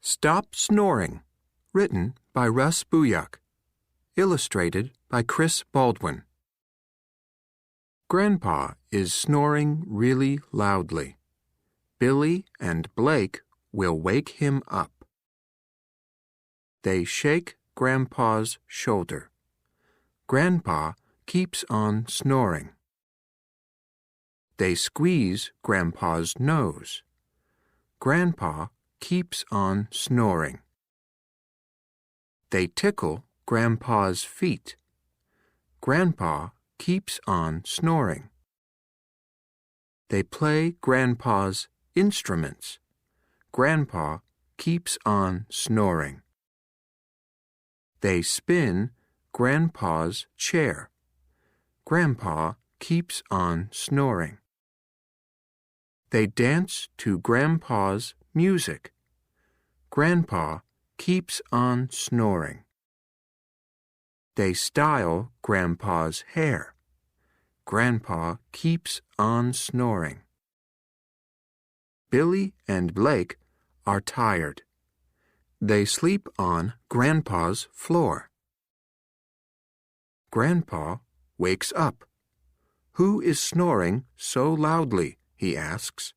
Stop Snoring, written by Russ Buyuk, illustrated by Chris Baldwin. Grandpa is snoring really loudly. Billy and Blake will wake him up. They shake Grandpa's shoulder. Grandpa keeps on snoring. They squeeze Grandpa's nose. Grandpa keeps on snoring. They tickle Grandpa's feet. Grandpa keeps on snoring. They play Grandpa's instruments. Grandpa keeps on snoring. They spin Grandpa's chair. Grandpa keeps on snoring. They dance to Grandpa's music. Grandpa keeps on snoring. They style Grandpa's hair. Grandpa keeps on snoring. Billy and Blake are tired. They sleep on Grandpa's floor. Grandpa wakes up. "Who is snoring so loudly?" he asks.